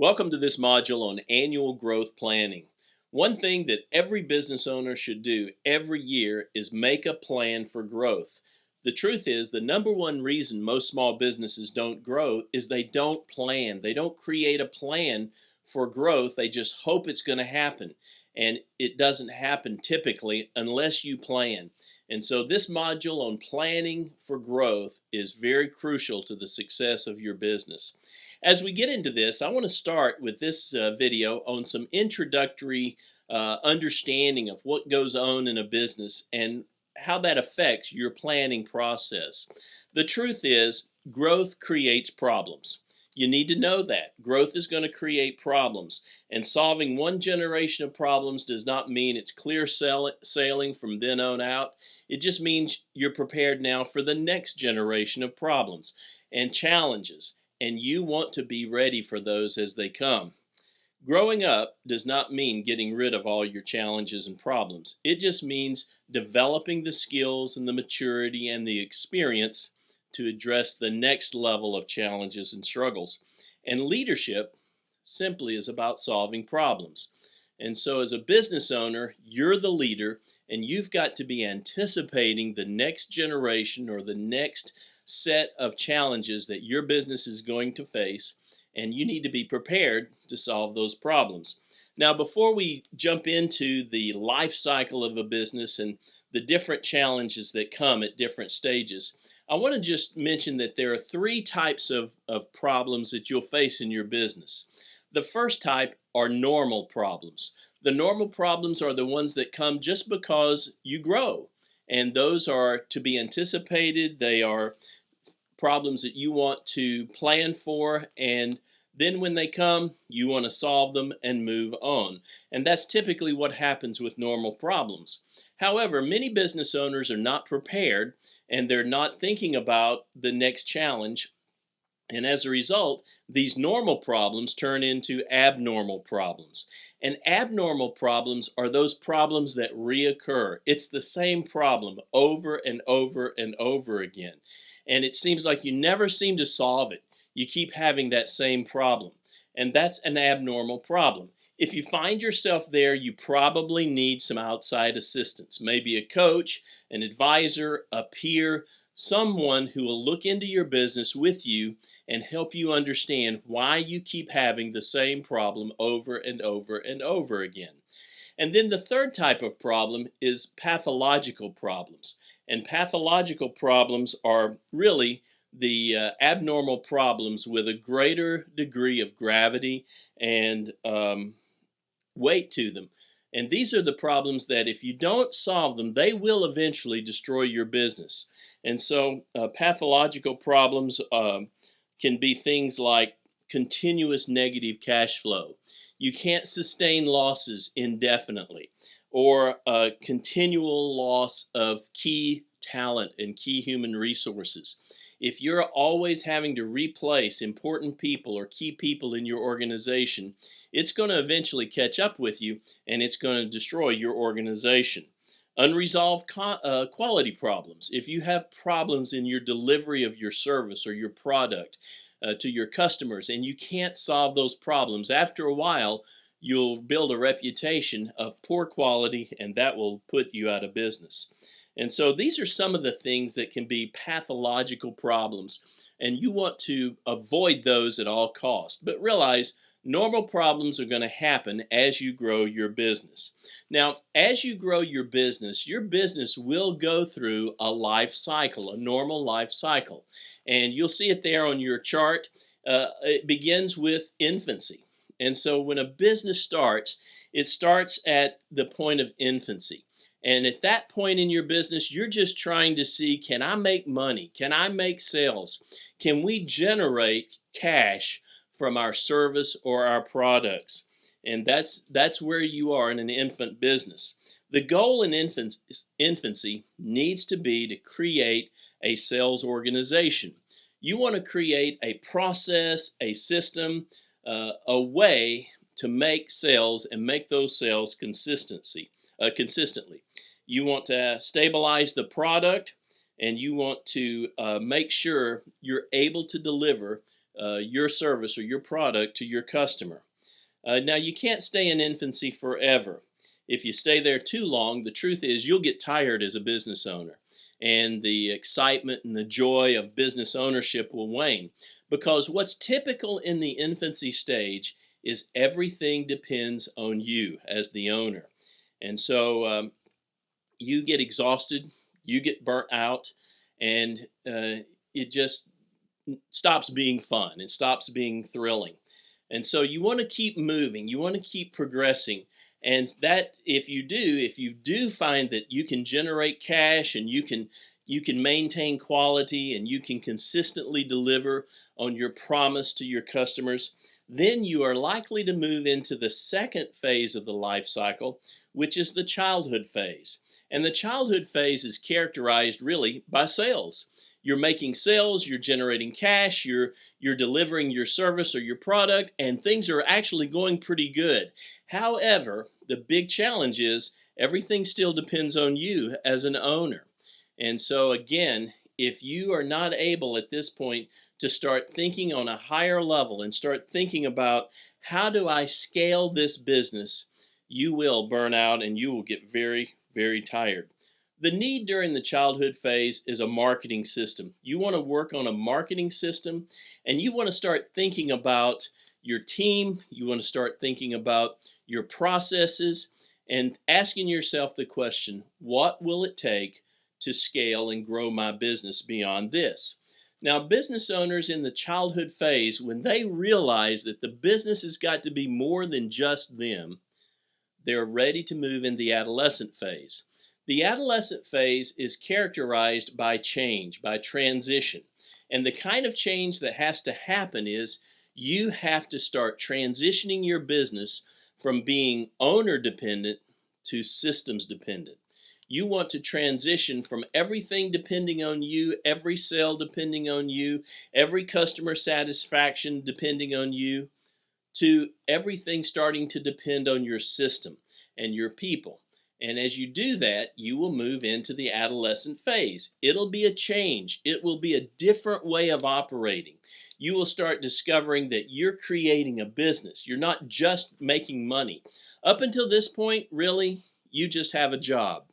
Welcome to this module on annual growth planning. One thing that every business owner should do every year is make a plan for growth. The truth is, the number one reason most small businesses don't grow is they don't plan. They don't create a plan for growth. They just hope it's going to happen. And it doesn't happen typically unless you plan. And so this module on planning for growth is very crucial to the success of your business. As we get into this, I want to start with this video on some introductory understanding of what goes on in a business and how that affects your planning process. The truth is, growth creates problems. You need to know that. Growth is going to create problems. And solving one generation of problems does not mean it's clear sailing from then on out. It just means you're prepared now for the next generation of problems and challenges. And you want to be ready for those as they come. Growing up does not mean getting rid of all your challenges and problems. It just means developing the skills and the maturity and the experience to address the next level of challenges and struggles. And leadership simply is about solving problems. And so as a business owner, you're the leader, and you've got to be anticipating the next generation or the next set of challenges that your business is going to face, and you need to be prepared to solve those problems. Now, before we jump into the life cycle of a business and the different challenges that come at different stages, I want to just mention that there are three types of problems that you'll face in your business. The first type are normal problems. The normal problems are the ones that come just because you grow. And those are to be anticipated. They are problems that you want to plan for, and then when they come, you want to solve them and move on. And that's typically what happens with normal problems. However, many business owners are not prepared, and they're not thinking about the next challenge. And as a result, these normal problems turn into abnormal problems. And abnormal problems are those problems that reoccur. It's the same problem over and over and over again. And it seems like you never seem to solve it. You keep having that same problem. And that's an abnormal problem. If you find yourself there, you probably need some outside assistance. Maybe a coach, an advisor, a peer, someone who will look into your business with you and help you understand why you keep having the same problem over and over and over again. And then the third type of problem is pathological problems. And pathological problems are really the abnormal problems with a greater degree of gravity and weight to them. And these are the problems that if you don't solve them, they will eventually destroy your business. And so pathological problems can be things like continuous negative cash flow. You can't sustain losses indefinitely, or a continual loss of key talent and key human resources. If you're always having to replace important people or key people in your organization, it's going to eventually catch up with you, and it's going to destroy your organization. Unresolved quality problems. If you have problems in your delivery of your service or your product to your customers, and you can't solve those problems, after a while, you'll build a reputation of poor quality, and that will put you out of business. And so these are some of the things that can be pathological problems, and you want to avoid those at all costs. But realize normal problems are going to happen as you grow your business. Now, as you grow your business will go through a life cycle, a normal life cycle. And you'll see it there on your chart. It begins with infancy. And so when a business starts, it starts at the point of infancy. And at that point in your business, you're just trying to see, can I make money? Can I make sales? Can we generate cash from our service or our products? And that's where you are in an infant business. The goal in infancy needs to be to create a sales organization. You want to create a process, a system, a way to make sales and make those sales consistently. You want to stabilize the product, and you want to make sure you're able to deliver your service or your product to your customer. Now, you can't stay in infancy forever. If you stay there too long, the truth is you'll get tired as a business owner, and the excitement and the joy of business ownership will wane. Because what's typical in the infancy stage is everything depends on you as the owner. And so you get exhausted, you get burnt out, and it just stops being fun. It stops being thrilling. And so you want to keep moving, you want to keep progressing. And that if you do find that you can generate cash and you can maintain quality and you can consistently deliver on your promise to your customers, then you are likely to move into the second phase of the life cycle, which is the childhood phase. And the childhood phase is characterized really by sales. You're making sales, you're generating cash, you're delivering your service or your product, and things are actually going pretty good. However, the big challenge is everything still depends on you as an owner. And so again, if you are not able at this point to start thinking on a higher level and start thinking about how do I scale this business, you will burn out and you will get very, very tired. The need during the childhood phase is a marketing system. You want to work on a marketing system, and you want to start thinking about your team. You want to start thinking about your processes and asking yourself the question, what will it take to scale and grow my business beyond this? Now, business owners in the childhood phase, when they realize that the business has got to be more than just them, they're ready to move in the adolescent phase. The adolescent phase is characterized by change, by transition. And the kind of change that has to happen is you have to start transitioning your business from being owner dependent to systems dependent. You want to transition from everything depending on you, every sale depending on you, every customer satisfaction depending on you, to everything starting to depend on your system and your people. And as you do that, you will move into the adolescent phase. It'll be a change. It will be a different way of operating. You will start discovering that you're creating a business. You're not just making money. Up until this point, really, you just have a job.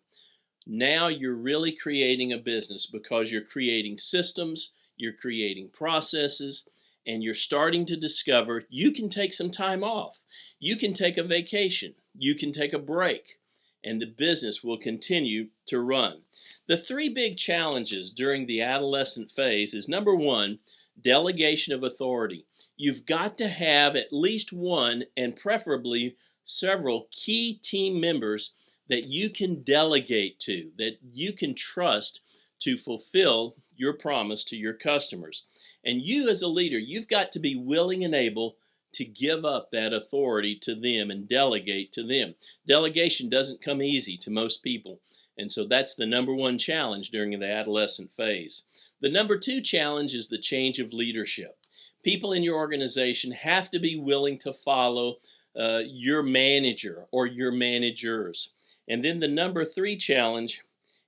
Now you're really creating a business because you're creating systems, you're creating processes, and you're starting to discover you can take some time off. You can take a vacation. You can take a break. And the business will continue to run. The three big challenges during the adolescent phase is number one, delegation of authority. You've got to have at least one and preferably several key team members that you can delegate to, that you can trust to fulfill your promise to your customers. And you as a leader, you've got to be willing and able to give up that authority to them and delegate to them. Delegation doesn't come easy to most people. And so that's the number one challenge during the adolescent phase. The number two challenge is the change of leadership. People in your organization have to be willing to follow your manager or your managers. And then the number three challenge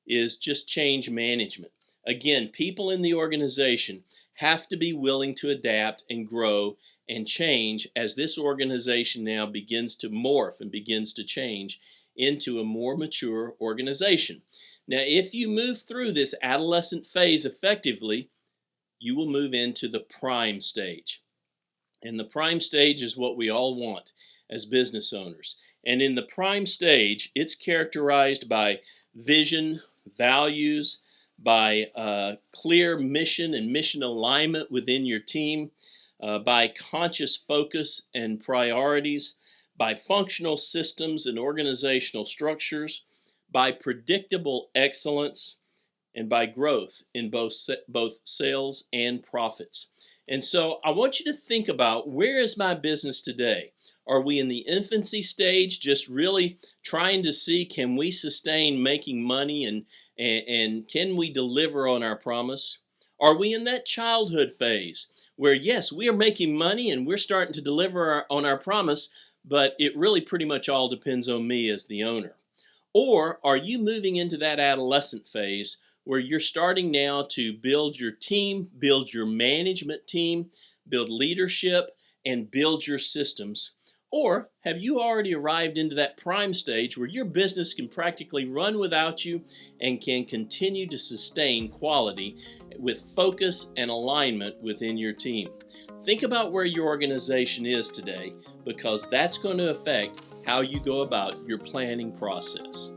is just change management. Again, people in the organization have to be willing to adapt and grow and change as this organization now begins to morph and begins to change into a more mature organization. Now, if you move through this adolescent phase effectively, you will move into the prime stage. And the prime stage is what we all want as business owners. And in the prime stage, it's characterized by vision, values, by clear mission and mission alignment within your team, by conscious focus and priorities, by functional systems and organizational structures, by predictable excellence, and by growth in both sales and profits. And so I want you to think about, where is my business today? Are we in the infancy stage, just really trying to see, can we sustain making money and can we deliver on our promise? Are we in that childhood phase where, yes, we are making money and we're starting to deliver on our promise, but it really pretty much all depends on me as the owner? Or are you moving into that adolescent phase where you're starting now to build your team, build your management team, build leadership, and build your systems? Or have you already arrived into that prime stage where your business can practically run without you and can continue to sustain quality with focus and alignment within your team? Think about where your organization is today, because that's going to affect how you go about your planning process.